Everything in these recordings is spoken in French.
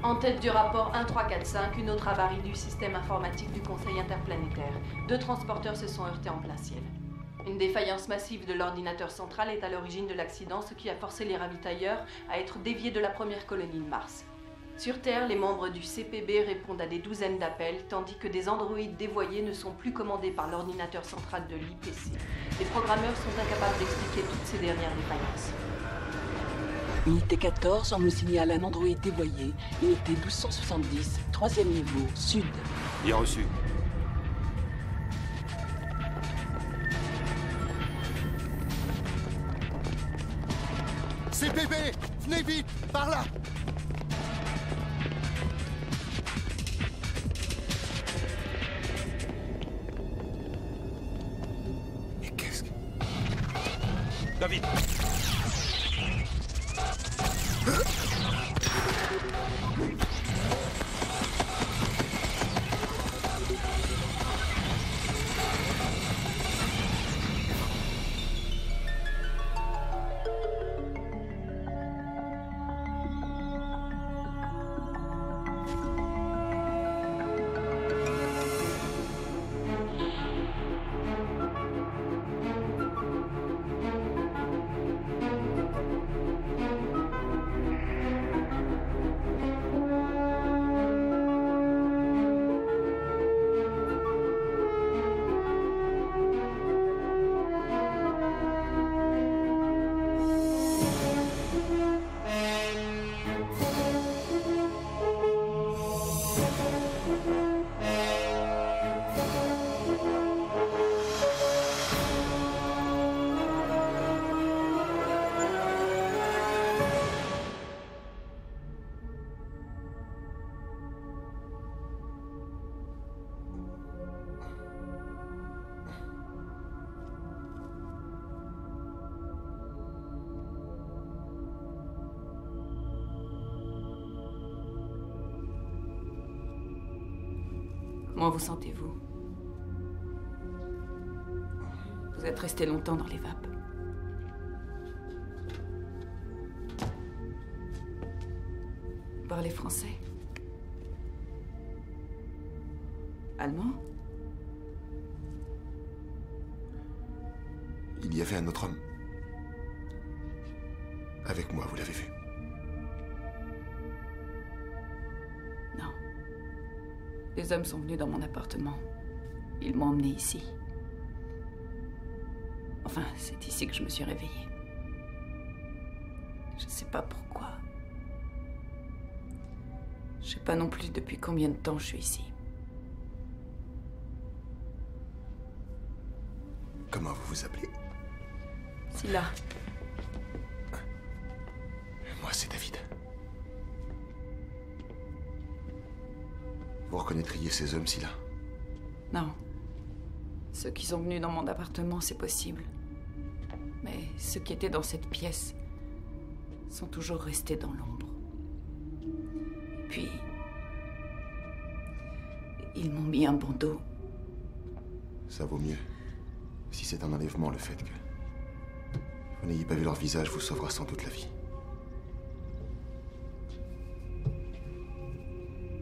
En tête du rapport 1345, une autre avarie du système informatique du Conseil interplanétaire. 2 transporteurs se sont heurtés en plein ciel. Une défaillance massive de l'ordinateur central est à l'origine de l'accident, ce qui a forcé les ravitailleurs à être déviés de la première colonie de Mars. Sur Terre, les membres du CPB répondent à des douzaines d'appels, tandis que des androïdes dévoyés ne sont plus commandés par l'ordinateur central de l'IPC. Les programmeurs sont incapables d'expliquer toutes ces dernières défaillances. Unité 14, on nous signale un androïde dévoyé. Unité 1270, 3e niveau, sud. Bien reçu. CPB, venez vite, par là. Mais qu'est-ce que... David! Comment vous sentez-vous? Vous êtes resté longtemps dans les vapes. Vous parlez français? Allemand? Il y avait un autre homme. Avec moi, vous l'avez vu. Non. Des hommes sont venus dans mon appartement. Ils m'ont emmené ici. Enfin, c'est ici que je me suis réveillée. Je ne sais pas pourquoi. Je ne sais pas non plus depuis combien de temps je suis ici. Comment vous vous appelez? Scylla. Moi, c'est David. Vous reconnaîtriez ces hommes, Scylla? Non. Ceux qui sont venus dans mon appartement, c'est possible. Mais ceux qui étaient dans cette pièce sont toujours restés dans l'ombre. Puis, ils m'ont mis un bandeau. Ça vaut mieux. Si c'est un enlèvement, le fait que vous n'ayez pas vu leur visage vous sauvera sans doute la vie.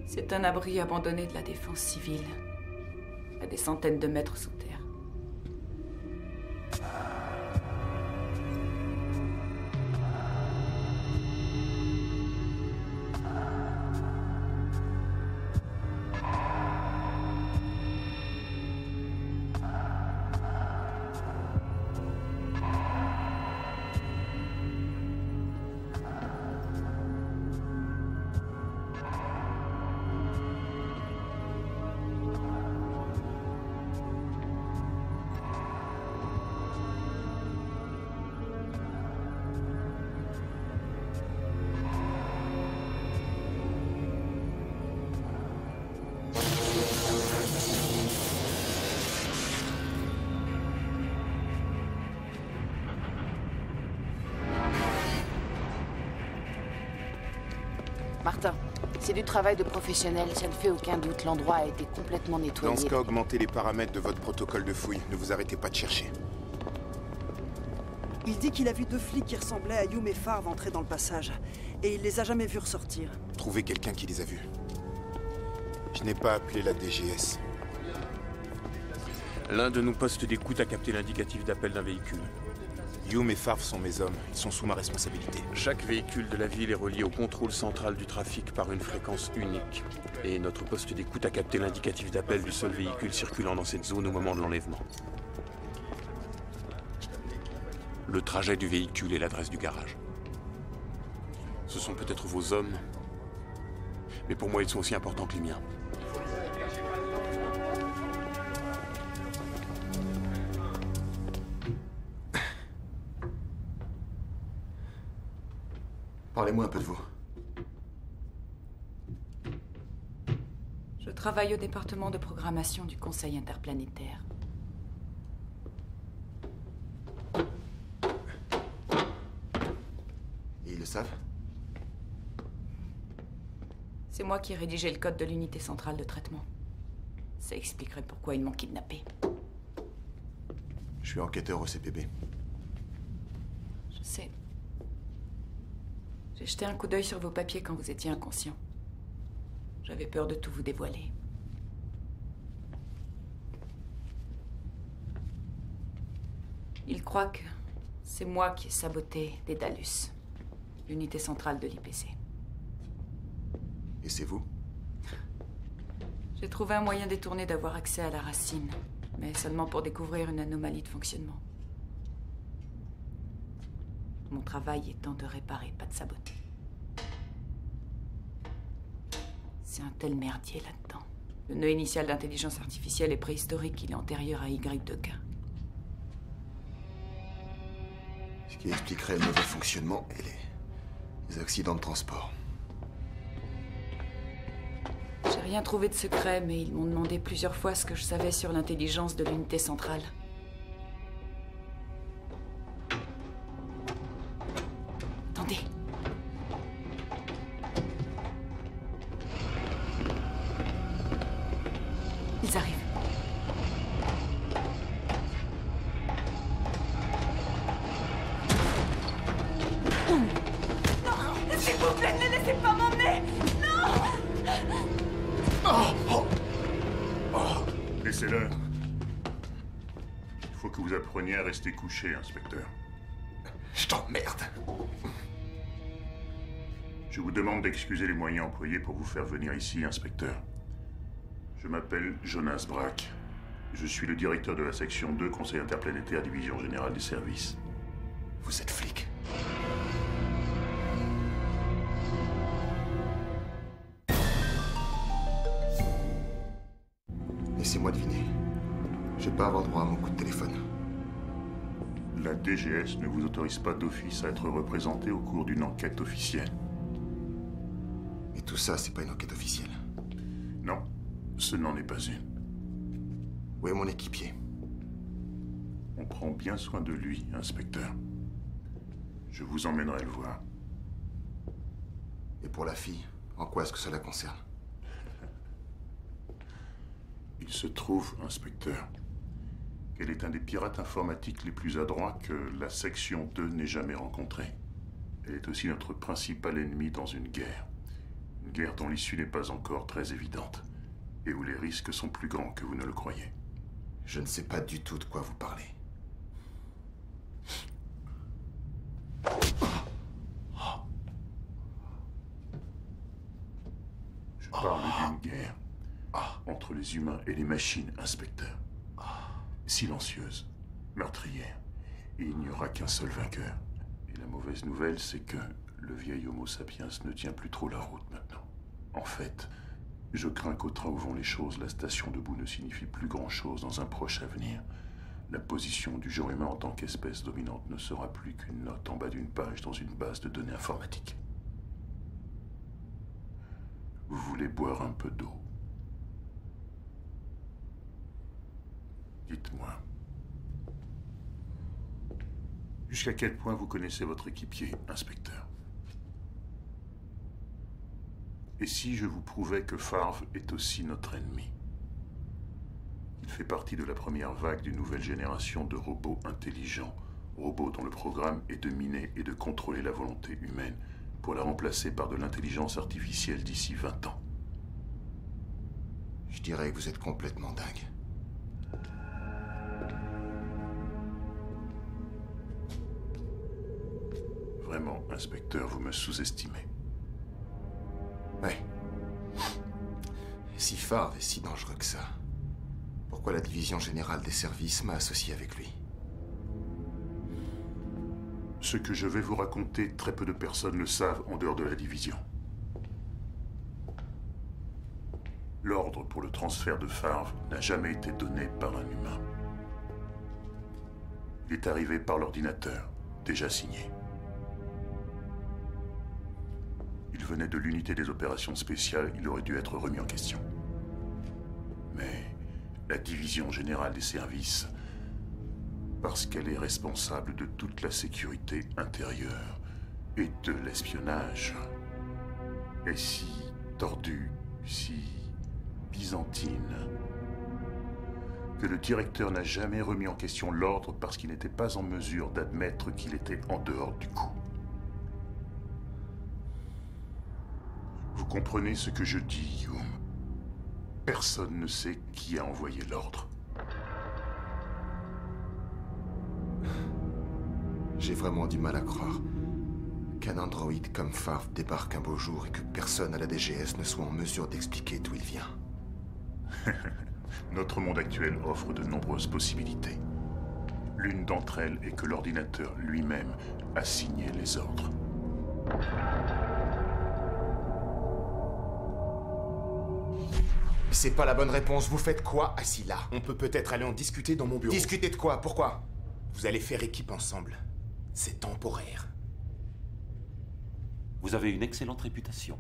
C'est un abri abandonné de la défense civile, à des centaines de mètres sous terre. Martin, c'est du travail de professionnel, ça ne fait aucun doute. L'endroit a été complètement nettoyé. Dans ce cas, augmentez les paramètres de votre protocole de fouille. Ne vous arrêtez pas de chercher. Il dit qu'il a vu 2 flics qui ressemblaient à Hume et Farve entrer dans le passage. Et il les a jamais vus ressortir. Trouvez quelqu'un qui les a vus. Je n'ai pas appelé la DGS. L'un de nos postes d'écoute a capté l'indicatif d'appel d'un véhicule. Hume et Farve sont mes hommes. Ils sont sous ma responsabilité. Chaque véhicule de la ville est relié au contrôle central du trafic par une fréquence unique. Et notre poste d'écoute a capté l'indicatif d'appel du seul véhicule circulant dans cette zone au moment de l'enlèvement. Le trajet du véhicule et l'adresse du garage. Ce sont peut-être vos hommes, mais pour moi ils sont aussi importants que les miens. Parlez-moi un peu de vous. Je travaille au département de programmation du Conseil interplanétaire. Et ils le savent? C'est moi qui ai rédigé le code de l'unité centrale de traitement. Ça expliquerait pourquoi ils m'ont kidnappé. Je suis enquêteur au CPB. Je sais. J'ai jeté un coup d'œil sur vos papiers quand vous étiez inconscient. J'avais peur de tout vous dévoiler. Ils croient que c'est moi qui ai saboté Dédalus, l'unité centrale de l'IPC. Et c'est vous? J'ai trouvé un moyen détourné d'avoir accès à la racine, mais seulement pour découvrir une anomalie de fonctionnement. Mon travail étant de réparer, pas de saboter. C'est un tel merdier là-dedans. Le nœud initial d'intelligence artificielle est préhistorique, il est antérieur à Y2K. Ce qui expliquerait le mauvais fonctionnement et les accidents de transport. J'ai rien trouvé de secret, mais ils m'ont demandé plusieurs fois ce que je savais sur l'intelligence de l'unité centrale. Attendez. Ils arrivent. Non, s'il vous plaît, ne les laissez pas m'emmener. Laissez-le. Il faut que vous appreniez à rester couché, inspecteur. Je t'emmerde. Je vous demande d'excuser les moyens employés pour vous faire venir ici, inspecteur. Je m'appelle Jonas Brack. Je suis le directeur de la section 2, Conseil interplanétaire, Division Générale des Services. Vous êtes flic. Laissez-moi deviner. Je vais pas avoir droit à mon coup de téléphone. La DGS ne vous autorise pas d'office à être représenté au cours d'une enquête officielle. Et tout ça, c'est pas une enquête officielle. Non, ce n'en est pas une. Où est mon équipier? On prend bien soin de lui, inspecteur. Je vous emmènerai le voir. Et pour la fille, en quoi est-ce que cela concerne? Il se trouve, inspecteur, qu'elle est un des pirates informatiques les plus adroits que la section 2 n'ait jamais rencontré. Elle est aussi notre principal ennemi dans une guerre. Une guerre dont l'issue n'est pas encore très évidente, et où les risques sont plus grands que vous ne le croyez. Je ne sais pas du tout de quoi vous parlez. Je parle d'une guerre entre les humains et les machines, inspecteur. Silencieuse, meurtrière, et il n'y aura qu'un seul vainqueur. Et la mauvaise nouvelle, c'est que le vieil Homo sapiens ne tient plus trop la route maintenant. En fait, je crains qu'au train où vont les choses, la station debout ne signifie plus grand-chose dans un proche avenir. La position du genre humain en tant qu'espèce dominante ne sera plus qu'une note en bas d'une page dans une base de données informatique. Vous voulez boire un peu d'eau? Dites-moi. Jusqu'à quel point vous connaissez votre équipier, inspecteur? Et si je vous prouvais que Farve est aussi notre ennemi? Il fait partie de la première vague d'une nouvelle génération de robots intelligents robot dont le programme est de miner et de contrôler la volonté humaine pour la remplacer par de l'intelligence artificielle d'ici 20 ans. Je dirais que vous êtes complètement dingue. Vraiment, inspecteur, vous me sous-estimez. Ouais. Si Farv est si dangereux que ça, pourquoi la division générale des services m'a associé avec lui? Ce que je vais vous raconter, très peu de personnes le savent en dehors de la division. L'ordre pour le transfert de Farv n'a jamais été donné par un humain. Il est arrivé par l'ordinateur, déjà signé. Il venait de l'unité des opérations spéciales, il aurait dû être remis en question. Mais la division générale des services, parce qu'elle est responsable de toute la sécurité intérieure et de l'espionnage, est si tordue, si byzantine, que le directeur n'a jamais remis en question l'ordre parce qu'il n'était pas en mesure d'admettre qu'il était en dehors du coup. Vous comprenez ce que je dis, Hume? Personne ne sait qui a envoyé l'ordre. J'ai vraiment du mal à croire qu'un androïde comme Farv débarque un beau jour et que personne à la DGS ne soit en mesure d'expliquer d'où il vient. Notre monde actuel offre de nombreuses possibilités. L'une d'entre elles est que l'ordinateur lui-même a signé les ordres. C'est pas la bonne réponse. Vous faites quoi assis là? On peut peut-être aller en discuter dans mon bureau. Discuter de quoi? Pourquoi? Vous allez faire équipe ensemble. C'est temporaire. Vous avez une excellente réputation.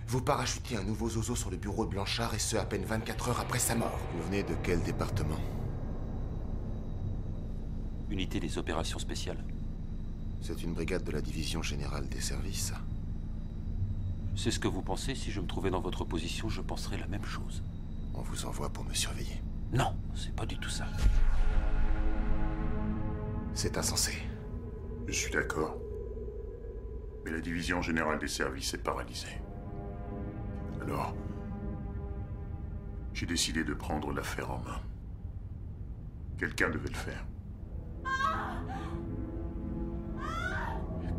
Vous parachutez un nouveau zozo sur le bureau de Blanchard et ce à peine 24 heures après sa mort. Vous venez de quel département? Unité des opérations spéciales. C'est une brigade de la division générale des services, ça. C'est ce que vous pensez. Si je me trouvais dans votre position, je penserais la même chose. On vous envoie pour me surveiller. Non, c'est pas du tout ça. C'est insensé. Je suis d'accord. Mais la division générale des services est paralysée. Alors, j'ai décidé de prendre l'affaire en main. Quelqu'un devait le faire.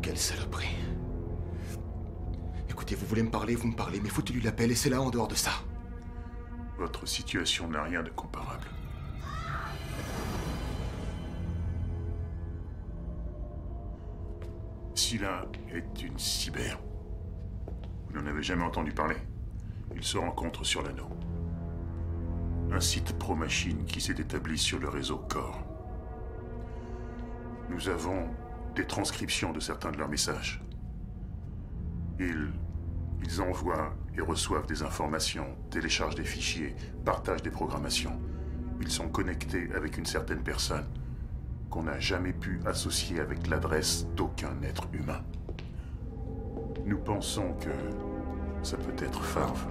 Quelle saloperie. Écoutez, vous voulez me parler, vous me parlez, mais foutez-lui la pelle et c'est là en dehors de ça. Votre situation n'a rien de comparable. Scylla est une cyber. Vous n'en avez jamais entendu parler? Il se rencontre sur l'anneau. Un site pro-machine qui s'est établi sur le réseau Core. Nous avons des transcriptions de certains de leurs messages. Ils envoient et reçoivent des informations, téléchargent des fichiers, partagent des programmations. Ils sont connectés avec une certaine personne qu'on n'a jamais pu associer avec l'adresse d'aucun être humain. Nous pensons que ça peut être Farv.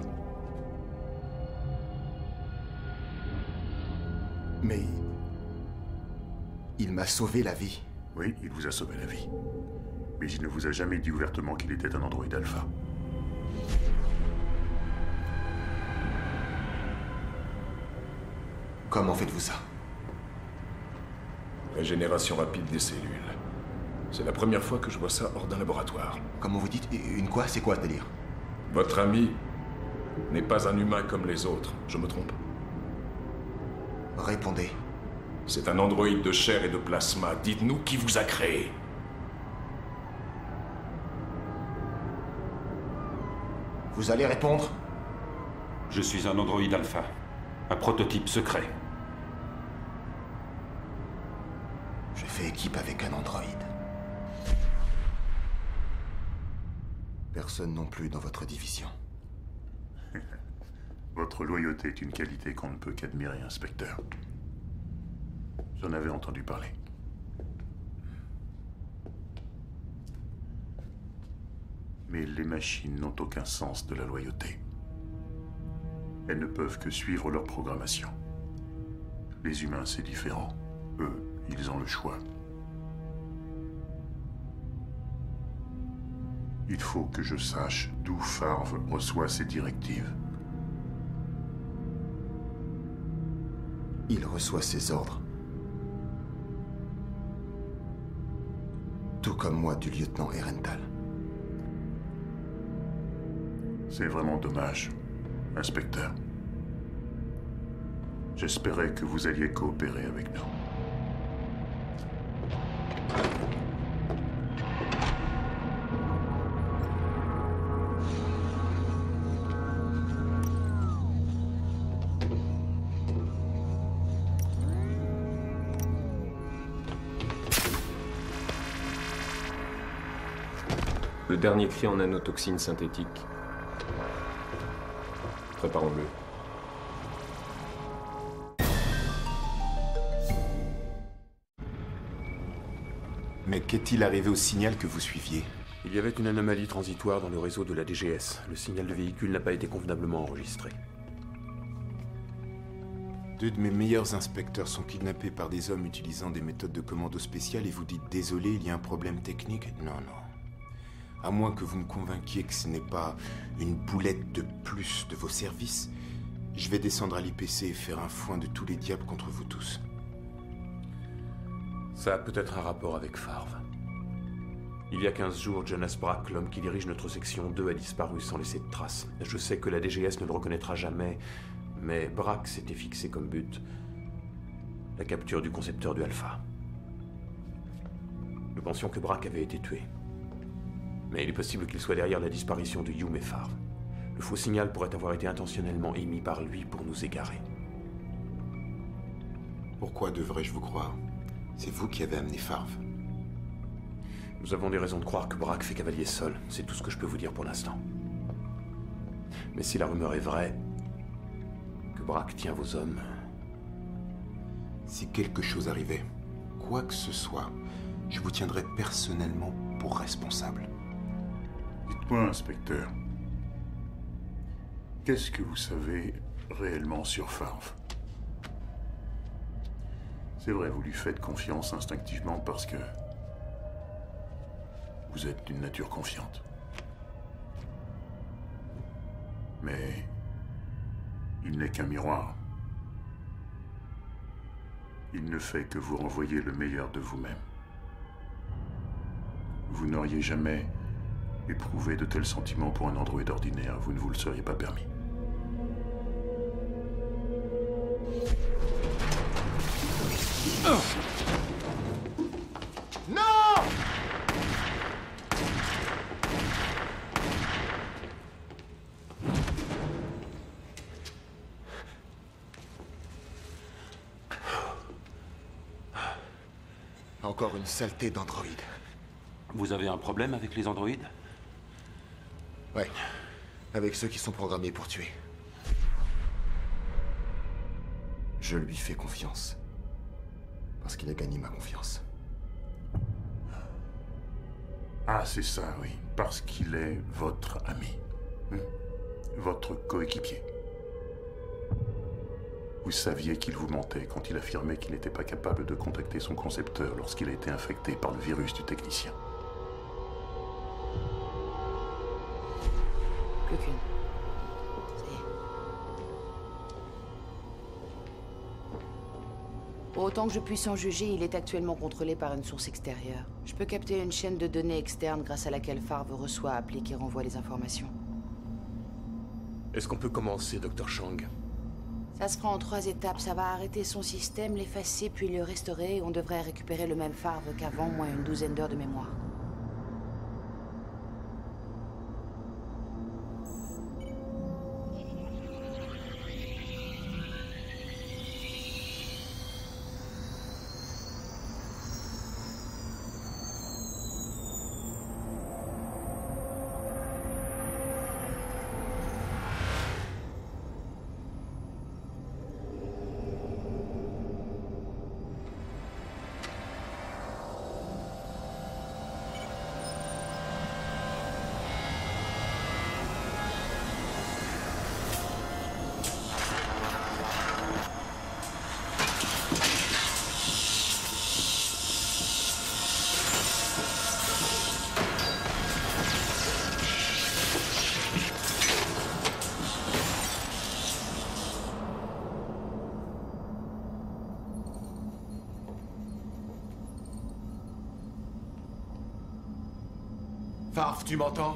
Mais... il m'a sauvé la vie. Oui, il vous a sauvé la vie. Mais il ne vous a jamais dit ouvertement qu'il était un androïde alpha. Comment faites-vous ça? Régénération rapide des cellules. C'est la première fois que je vois ça hors d'un laboratoire. Comment vous dites? Une quoi? C'est quoi, c'est-à-dire? Votre ami n'est pas un humain comme les autres, je me trompe? Répondez. C'est un androïde de chair et de plasma. Dites-nous qui vous a créé. Vous allez répondre? Je suis un androïde alpha. Un prototype secret. Je fais équipe avec un androïde. Personne non plus dans votre division. Votre loyauté est une qualité qu'on ne peut qu'admirer, inspecteur. J'en avais entendu parler. Mais les machines n'ont aucun sens de la loyauté. Elles ne peuvent que suivre leur programmation. Les humains, c'est différent. Eux, Ils ont le choix. Il faut que je sache d'où Farve reçoit ses directives. Il reçoit ses ordres. Tout comme moi du lieutenant Ehrenthal. C'est vraiment dommage, inspecteur. J'espérais que vous alliez coopérer avec nous. Le dernier cri en nanotoxine synthétique. Préparons-le. Mais qu'est-il arrivé au signal que vous suiviez? Il y avait une anomalie transitoire dans le réseau de la DGS. Le signal de véhicule n'a pas été convenablement enregistré. 2 de mes meilleurs inspecteurs sont kidnappés par des hommes utilisant des méthodes de commando spéciales et vous dites désolé, il y a un problème technique? Non, non. À moins que vous me convainquiez que ce n'est pas une boulette de plus de vos services, je vais descendre à l'IPC et faire un foin de tous les diables contre vous tous. Ça a peut-être un rapport avec Farve. Il y a 15 jours, Jonas Brack, l'homme qui dirige notre section 2, a disparu sans laisser de traces. Je sais que la DGS ne le reconnaîtra jamais, mais Brack s'était fixé comme but la capture du concepteur du Alpha. Nous pensions que Brack avait été tué. Mais il est possible qu'il soit derrière la disparition de Hume et Farve. Le faux signal pourrait avoir été intentionnellement émis par lui pour nous égarer. Pourquoi devrais-je vous croire? C'est vous qui avez amené Farve. Nous avons des raisons de croire que Brack fait cavalier seul. C'est tout ce que je peux vous dire pour l'instant. Mais si la rumeur est vraie, que Brack tient vos hommes... Si quelque chose arrivait, quoi que ce soit, je vous tiendrai personnellement pour responsable. Dites-moi, inspecteur, qu'est-ce que vous savez réellement sur Farve? C'est vrai, vous lui faites confiance instinctivement parce que vous êtes d'une nature confiante. Mais il n'est qu'un miroir. Il ne fait que vous renvoyer le meilleur de vous-même. Vous n'auriez jamais éprouvé de tels sentiments pour un androïde ordinaire. Vous ne vous le seriez pas permis. Non! Encore une saleté d'androïde. Vous avez un problème avec les androïdes? Ouais. Avec ceux qui sont programmés pour tuer. Je lui fais confiance. Parce qu'il a gagné ma confiance. Ah, c'est ça, oui. Parce qu'il est votre ami. Votre coéquipier. Vous saviez qu'il vous mentait quand il affirmait qu'il n'était pas capable de contacter son concepteur lorsqu'il a été infecté par le virus du technicien. Plus qu'une. Ça y est. Pour autant que je puisse en juger, il est actuellement contrôlé par une source extérieure. Je peux capter une chaîne de données externe grâce à laquelle Farve reçoit, applique et renvoie les informations. Est-ce qu'on peut commencer, Dr. Chang? Ça se fera en 3 étapes. Ça va arrêter son système, l'effacer, puis le restaurer, et on devrait récupérer le même Farve qu'avant, moins une 12aine d'heures de mémoire. Farf, tu m'entends?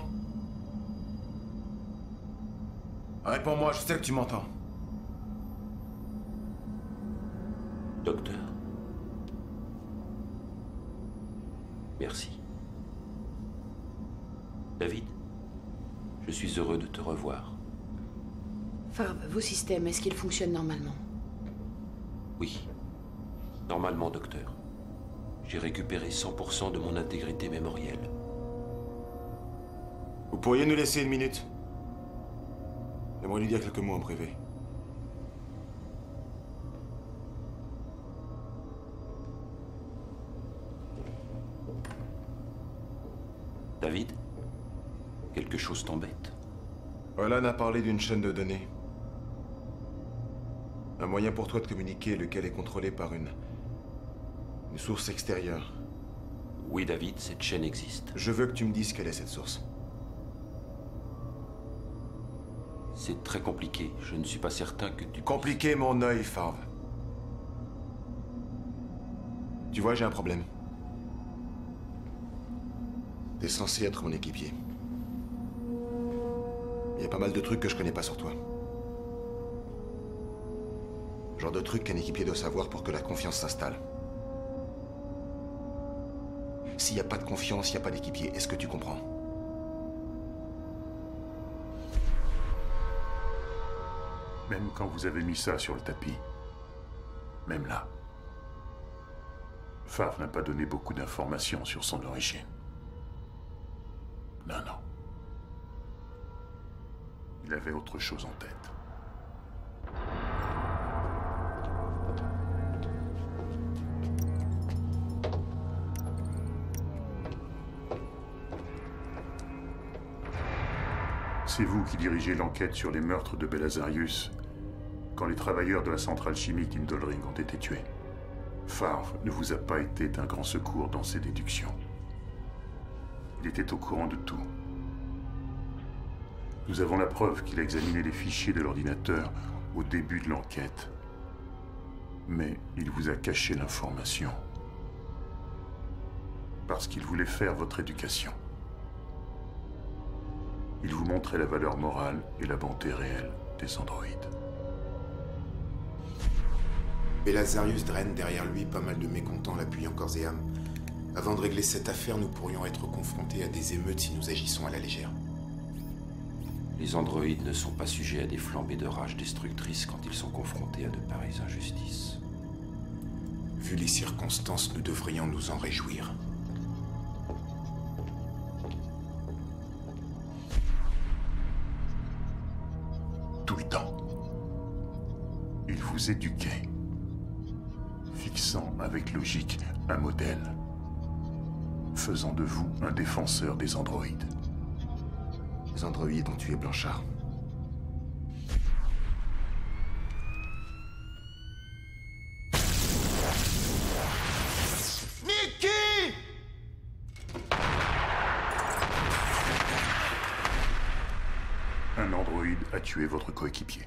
Réponds-moi, je sais que tu m'entends. Docteur. Merci. David, je suis heureux de te revoir. Farv, vos systèmes, est-ce qu'ils fonctionnent normalement? Oui. Normalement, docteur. J'ai récupéré 100% de mon intégrité mémorielle. Vous pourriez nous laisser une minute? J'aimerais lui dire quelques mots en privé. David, quelque chose t'embête? Roland a parlé d'une chaîne de données. Un moyen pour toi de communiquer, lequel est contrôlé par une source extérieure. Oui, David, cette chaîne existe. Je veux que tu me dises quelle est cette source. C'est très compliqué. Je ne suis pas certain que tu... Compliqué mon œil, Farv. Tu vois, j'ai un problème. T'es censé être mon équipier. Il y a pas mal de trucs que je connais pas sur toi. Genre de trucs qu'un équipier doit savoir pour que la confiance s'installe. S'il n'y a pas de confiance, il n'y a pas d'équipier. Est-ce que tu comprends? Même quand vous avez mis ça sur le tapis, même là, Farv n'a pas donné beaucoup d'informations sur son origine. Non, non. Il avait autre chose en tête. C'est vous qui dirigez l'enquête sur les meurtres de Belisarius quand les travailleurs de la centrale chimique Indoldring ont été tués. Farv ne vous a pas été d'un grand secours dans ses déductions. Il était au courant de tout. Nous avons la preuve qu'il a examiné les fichiers de l'ordinateur au début de l'enquête. Mais il vous a caché l'information. Parce qu'il voulait faire votre éducation. Il vous montrait la valeur morale et la bonté réelle des androïdes. Belisarius draine derrière lui pas mal de mécontents l'appuyant corps et âme. Avant de régler cette affaire, nous pourrions être confrontés à des émeutes si nous agissons à la légère. Les androïdes ne sont pas sujets à des flambées de rage destructrices quand ils sont confrontés à de pareilles injustices. Vu les circonstances, nous devrions nous en réjouir. Tout le temps. Il vous éduquait, fixant avec logique un modèle, faisant de vous un défenseur des androïdes. Les androïdes ont tué Blanchard. Nikki! Un androïde a tué votre coéquipier.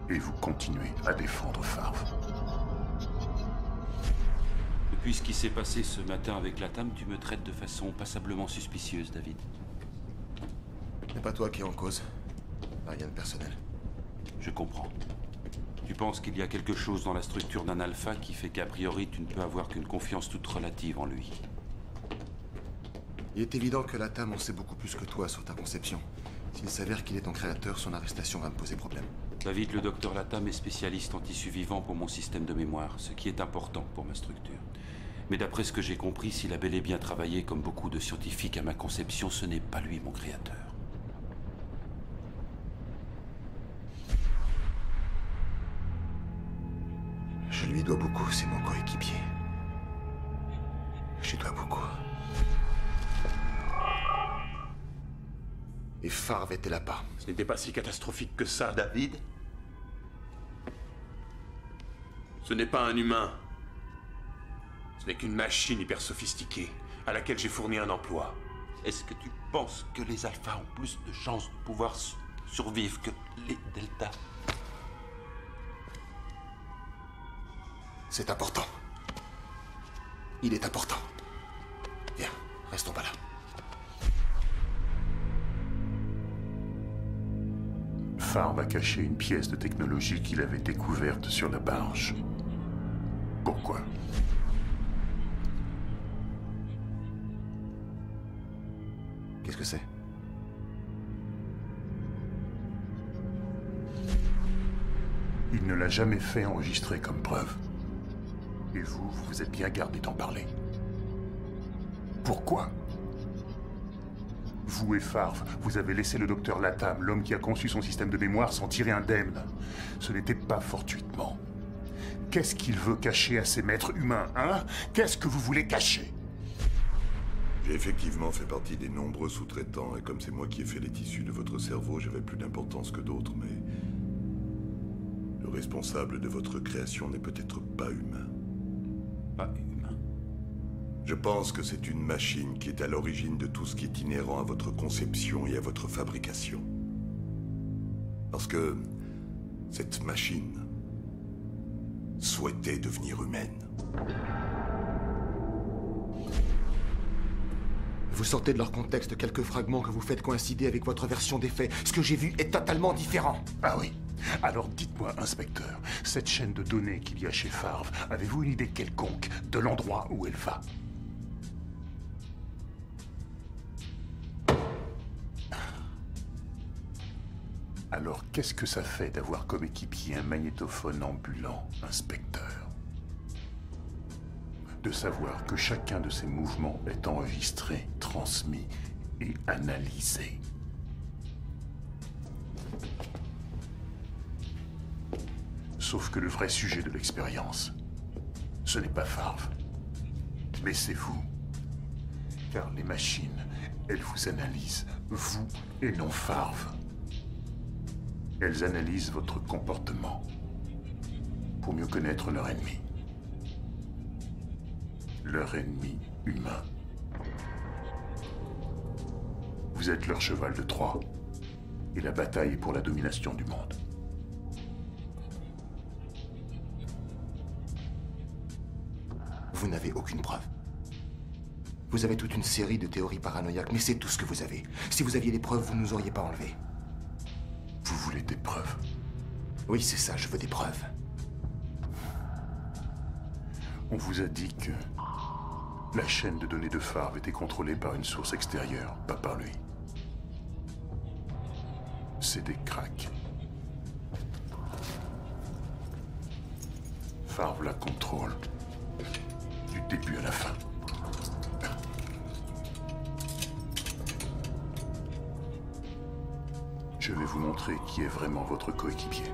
Et vous continuez à défendre Farv. Depuis ce qui s'est passé ce matin avec la TAM, tu me traites de façon passablement suspicieuse, David. C'est pas toi qui es en cause. Rien de personnel. Je comprends. Tu penses qu'il y a quelque chose dans la structure d'un alpha qui fait qu'a priori tu ne peux avoir qu'une confiance toute relative en lui. Il est évident que la TAM en sait beaucoup plus que toi sur ta conception. S'il s'avère qu'il est ton créateur, son arrestation va me poser problème. David, le docteur Latam est spécialiste en tissu vivant pour mon système de mémoire, ce qui est important pour ma structure. Mais d'après ce que j'ai compris, s'il a bel et bien travaillé comme beaucoup de scientifiques à ma conception, ce n'est pas lui mon créateur. Je lui dois beaucoup, c'est mon coéquipier. Je lui dois beaucoup. Et Farv était là-bas. Ce n'était pas si catastrophique que ça, David. Ce n'est pas un humain. Ce n'est qu'une machine hyper sophistiquée à laquelle j'ai fourni un emploi. Est-ce que tu penses que les alphas ont plus de chances de pouvoir survivre que les deltas? C'est important. Il est important. Viens, restons pas là. Farv a caché une pièce de technologie qu'il avait découverte sur la barge. Pourquoi? Qu'est-ce que c'est? Il ne l'a jamais fait enregistrer comme preuve. Et vous, vous vous êtes bien gardé d'en parler. Pourquoi? Vous et Farv, vous avez laissé le docteur Latham, l'homme qui a conçu son système de mémoire, s'en tirer indemne. Ce n'était pas fortuitement. Qu'est-ce qu'il veut cacher à ses maîtres humains, hein? Qu'est-ce que vous voulez cacher? J'ai effectivement fait partie des nombreux sous-traitants, et comme c'est moi qui ai fait les tissus de votre cerveau, j'avais plus d'importance que d'autres, mais... le responsable de votre création n'est peut-être pas humain. Pas humain? Je pense que c'est une machine qui est à l'origine de tout ce qui est inhérent à votre conception et à votre fabrication. Parce que cette machine souhaitait devenir humaine. Vous sortez de leur contexte quelques fragments que vous faites coïncider avec votre version des faits. Ce que j'ai vu est totalement différent. Ah oui? Alors dites-moi, inspecteur, cette chaîne de données qu'il y a chez Farv, avez-vous une idée quelconque de l'endroit où elle va? Alors qu'est-ce que ça fait d'avoir comme équipier un magnétophone ambulant, inspecteur? De savoir que chacun de ses mouvements est enregistré, transmis et analysé. Sauf que le vrai sujet de l'expérience, ce n'est pas Farv, mais c'est vous. Car les machines, elles vous analysent, vous et non Farv. Elles analysent votre comportement pour mieux connaître leur ennemi. Leur ennemi humain. Vous êtes leur cheval de Troie, et la bataille est pour la domination du monde. Vous n'avez aucune preuve. Vous avez toute une série de théories paranoïaques, mais c'est tout ce que vous avez. Si vous aviez des preuves, vous ne nous auriez pas enlevés. Vous voulez des preuves? Oui, c'est ça, je veux des preuves. On vous a dit que la chaîne de données de Farv était contrôlée par une source extérieure, pas par lui. C'est des cracks. Farv la contrôle du début à la fin. Je vais vous montrer qui est vraiment votre coéquipier.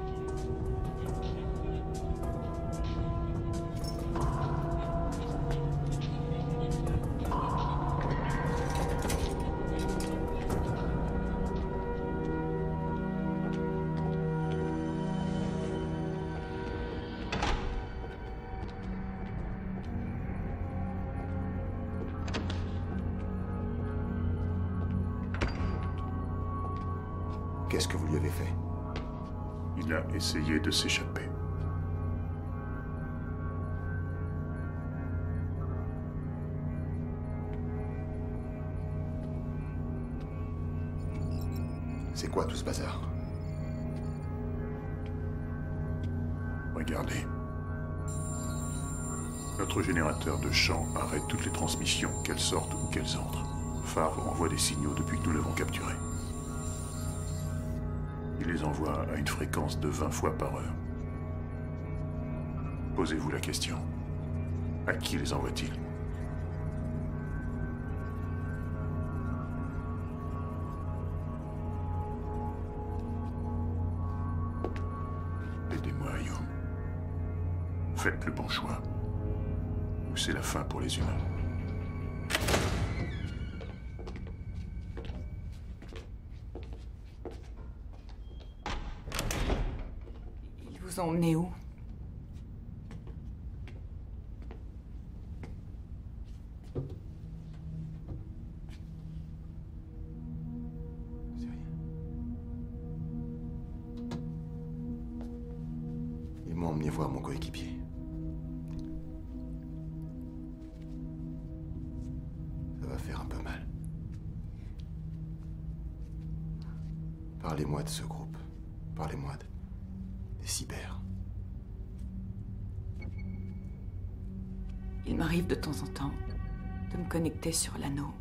Qu'est-ce que vous lui avez fait? Il a essayé de s'échapper. C'est quoi tout ce bazar? Regardez. Notre générateur de champ arrête toutes les transmissions, qu'elles sortent ou qu'elles entrent. Farv envoie des signaux depuis que nous l'avons capturé. Il les envoie à une fréquence de 20 fois par heure. Posez-vous la question. À qui les envoie-t-il? Aidez-moi, Ayum. Faites le bon choix. Ou c'est la fin pour les humains. Ils vous ont emmené où? Ils m'ont emmené voir mon coéquipier. Ça va faire un peu mal. Parlez-moi de ce groupe. Parlez-moi des cyber. Il m'arrive de temps en temps de me connecter sur l'anneau.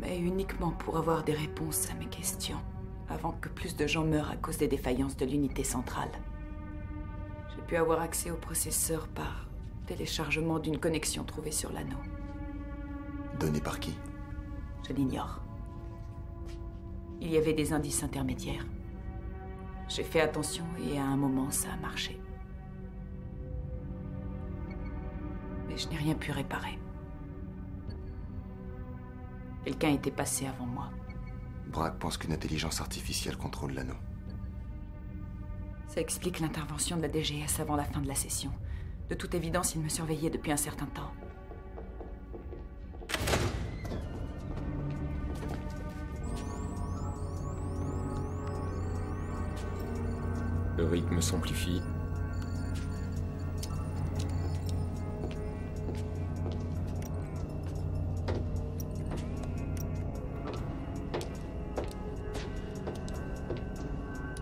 Mais uniquement pour avoir des réponses à mes questions, avant que plus de gens meurent à cause des défaillances de l'unité centrale. J'ai pu avoir accès au processeur par téléchargement d'une connexion trouvée sur l'anneau. Donné par qui? Je l'ignore. Il y avait des indices intermédiaires. J'ai fait attention et à un moment, ça a marché. Mais je n'ai rien pu réparer. Quelqu'un était passé avant moi. Brack pense qu'une intelligence artificielle contrôle l'anneau. Ça explique l'intervention de la DGS avant la fin de la session. De toute évidence, il me surveillait depuis un certain temps. Le rythme s'amplifie.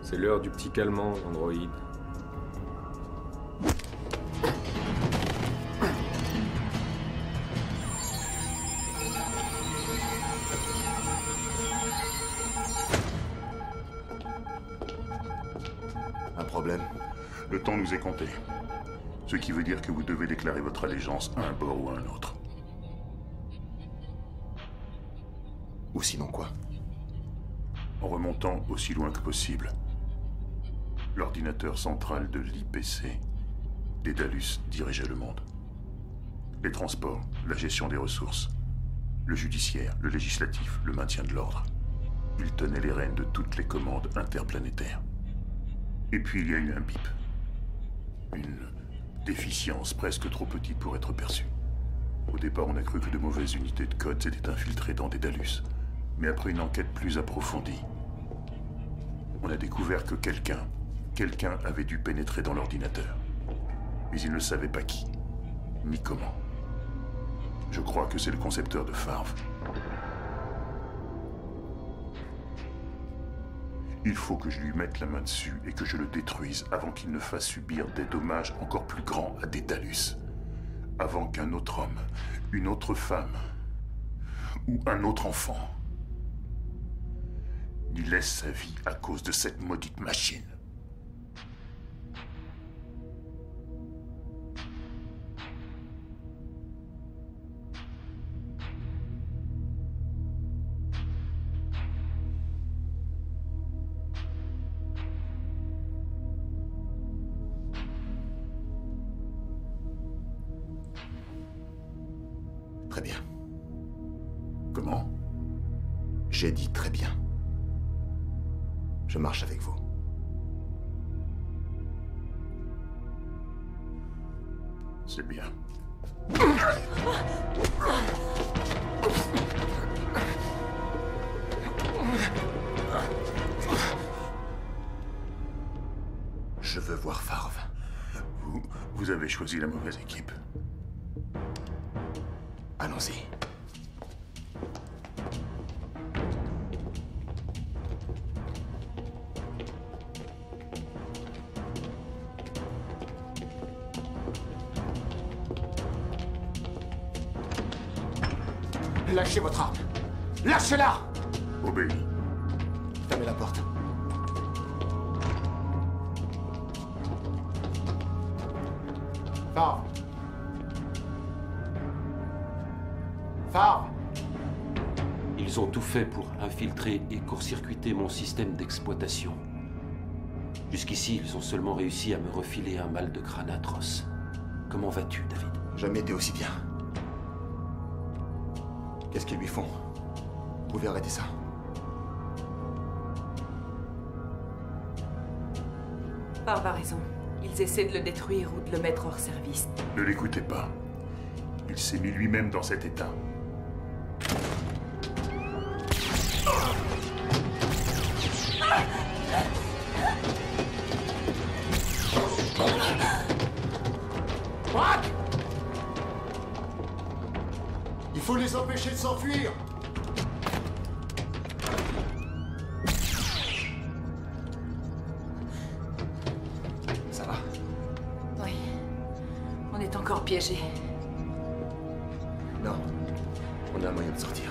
C'est l'heure du petit calmant, Android. Un problème? Le temps nous est compté. Ce qui veut dire que vous devez déclarer votre allégeance à un bord ou à un autre. Ou sinon quoi? En remontant aussi loin que possible. L'ordinateur central de l'IPC, Dédalus, dirigeait le monde. Les transports, la gestion des ressources, le judiciaire, le législatif, le maintien de l'ordre. Il tenait les rênes de toutes les commandes interplanétaires. Et puis il y a eu un bip. Une déficience presque trop petite pour être perçue. Au départ, on a cru que de mauvaises unités de code s'étaient infiltrées dans Dédalus. Mais après une enquête plus approfondie, on a découvert que quelqu'un avait dû pénétrer dans l'ordinateur. Mais il ne savait pas qui, ni comment. Je crois que c'est le concepteur de Farv. Il faut que je lui mette la main dessus et que je le détruise avant qu'il ne fasse subir des dommages encore plus grands à Dédalus. Avant qu'un autre homme, une autre femme ou un autre enfant n'y laisse sa vie à cause de cette maudite machine. Très bien. Comment? J'ai dit très bien. Je marche avec vous. C'est bien. Je veux voir Farv. Vous avez choisi la mauvaise équipe. Allons-y. Lâchez votre arme. Lâchez-la! Obéis. Fermez la porte. Farv. Farv. Ils ont tout fait pour infiltrer et court-circuiter mon système d'exploitation. Jusqu'ici, ils ont seulement réussi à me refiler un mal de crâne atroce. Comment vas-tu, David? Jamais été aussi bien. Qu'est-ce qu'ils lui font? Vous pouvez arrêter ça. Farv a raison. Ils essaient de le détruire ou de le mettre hors service. Ne l'écoutez pas. Il s'est mis lui-même dans cet état. Brack! Il faut les empêcher de s'enfuir! est encore piégé. Non. On a un moyen de sortir.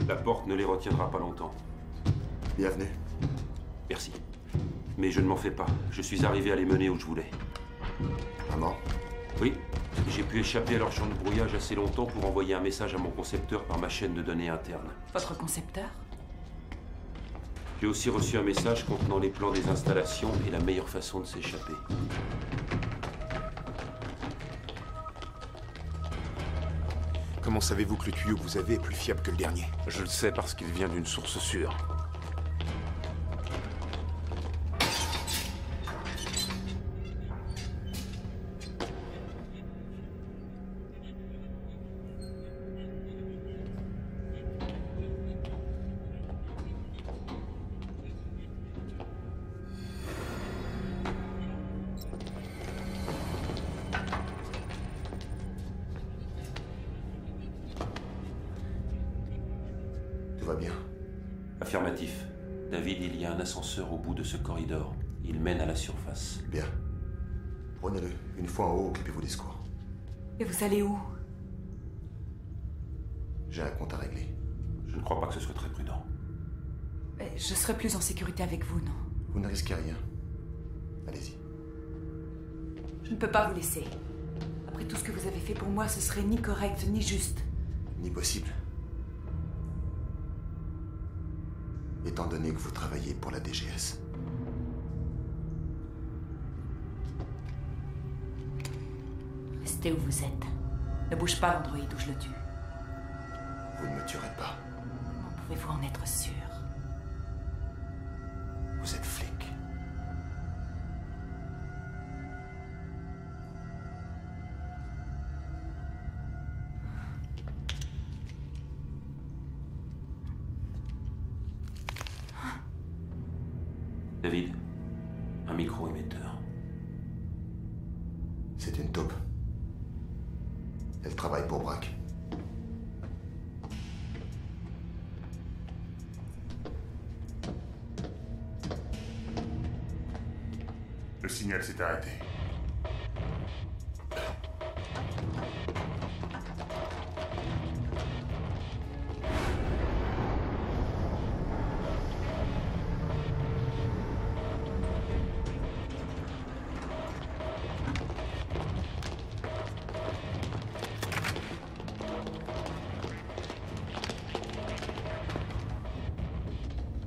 La porte ne les retiendra pas longtemps. Bienvenue. Merci. Mais je ne m'en fais pas. Je suis arrivé à les mener où je voulais. Maman? Oui. J'ai pu échapper à leur champ de brouillage assez longtemps pour envoyer un message à mon concepteur par ma chaîne de données interne. Votre concepteur? J'ai aussi reçu un message contenant les plans des installations et la meilleure façon de s'échapper. Comment savez-vous que le tuyau que vous avez est plus fiable que le dernier? Je le sais parce qu'il vient d'une source sûre. Tout va bien? Affirmatif. David, il y a un ascenseur au bout de ce corridor. Il mène à la surface. Bien. Prenez-le. Une fois en haut, occupez-vous des secours. Et vous allez où? J'ai un compte à régler. Je ne crois pas que ce soit très prudent. Mais je serai plus en sécurité avec vous, non? Vous ne risquez rien. Allez-y. Je ne peux pas vous laisser. Après tout ce que vous avez fait pour moi, ce serait ni correct, ni juste. Ni possible. Étant donné que vous travaillez pour la DGS. Restez où vous êtes. Ne bouge pas l'androïde ou je le tue. Vous ne me tuerez pas. Comment pouvez-vous en être sûr? Vous êtes flic. David, un micro-émetteur. C'est une taupe. Elle travaille pour Brack. Le signal s'est arrêté.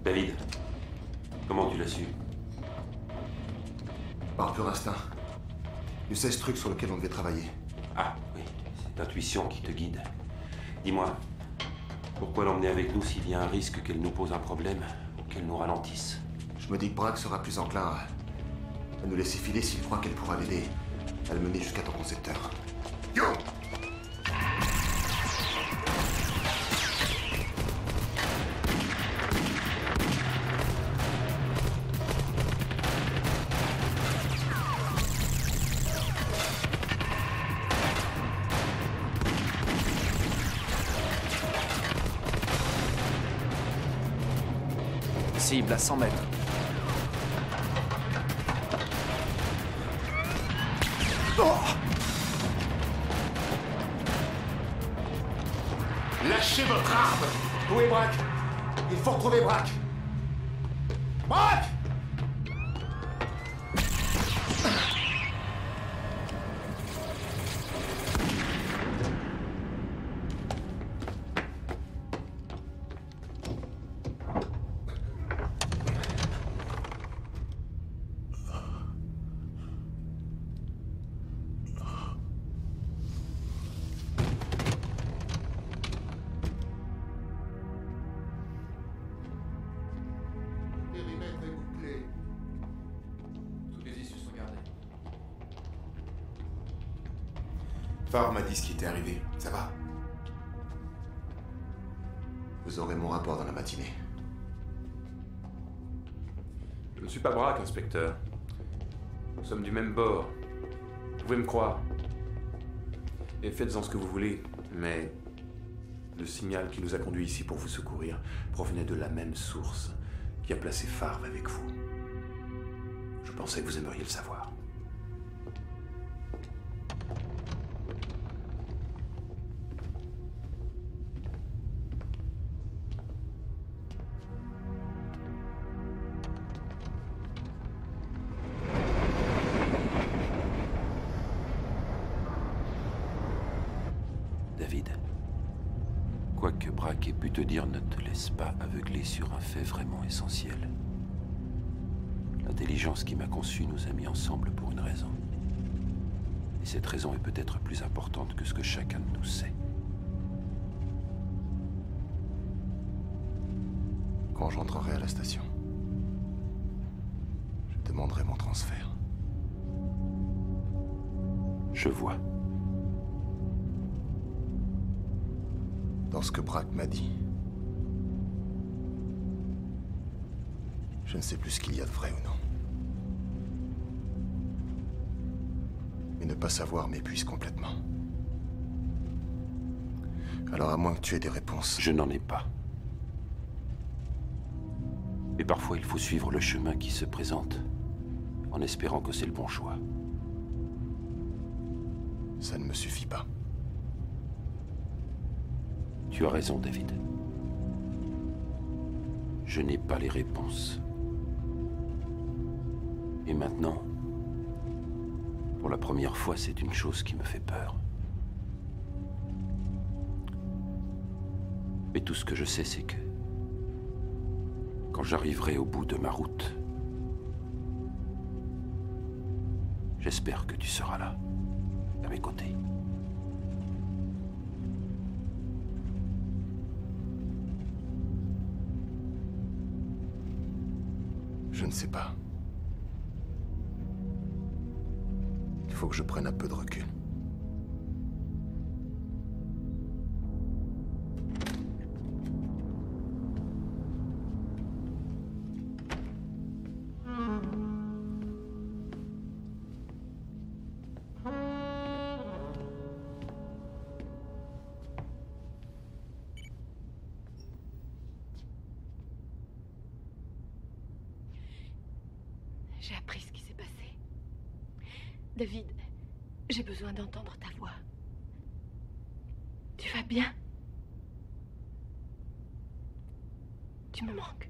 David, comment tu l'as su? Par pur instinct. Du 16 trucs sur lesquels on devait travailler. Ah, oui, c'est l'intuition qui te guide. Dis-moi, pourquoi l'emmener avec nous s'il y a un risque qu'elle nous pose un problème ou qu'elle nous ralentisse? Je me dis que Brack sera plus enclin à nous laisser filer s'il croit qu'elle pourra l'aider à le mener jusqu'à ton concepteur. Yo! Cible à 100 mètres. Oh! Lâchez votre arme! Où est Brack? Il faut retrouver Brack! Brack! Farr m'a dit ce qui était arrivé. Ça va? Vous aurez mon rapport dans la matinée. Je ne suis pas Brack, inspecteur. Nous sommes du même bord. Vous pouvez me croire. Et faites-en ce que vous voulez, mais Le signal qui nous a conduits ici pour vous secourir provenait de la même source qui a placé Farve avec vous. Je pensais que vous aimeriez le savoir. David, quoi que Brack ait pu te dire, ne te laisse pas aveugler sur un fait vraiment essentiel. L'intelligence qui m'a conçu nous a mis ensemble pour une raison. Et cette raison est peut-être plus importante que ce que chacun de nous sait. Quand j'entrerai à la station, je demanderai mon transfert. Je vois. Dans ce que Brack m'a dit, je ne sais plus ce qu'il y a de vrai ou non. Mais ne pas savoir m'épuise complètement. Alors à moins que tu aies des réponses... Je n'en ai pas. Mais parfois il faut suivre le chemin qui se présente, en espérant que c'est le bon choix. Ça ne me suffit pas. Tu as raison, David. Je n'ai pas les réponses. Et maintenant, pour la première fois, c'est une chose qui me fait peur. Mais tout ce que je sais, c'est que quand j'arriverai au bout de ma route, j'espère que tu seras là, à mes côtés. Je ne sais pas. Il faut que je prenne un peu de recul. J'ai appris ce qui s'est passé. David, j'ai besoin d'entendre ta voix. Tu vas bien? Tu me manques.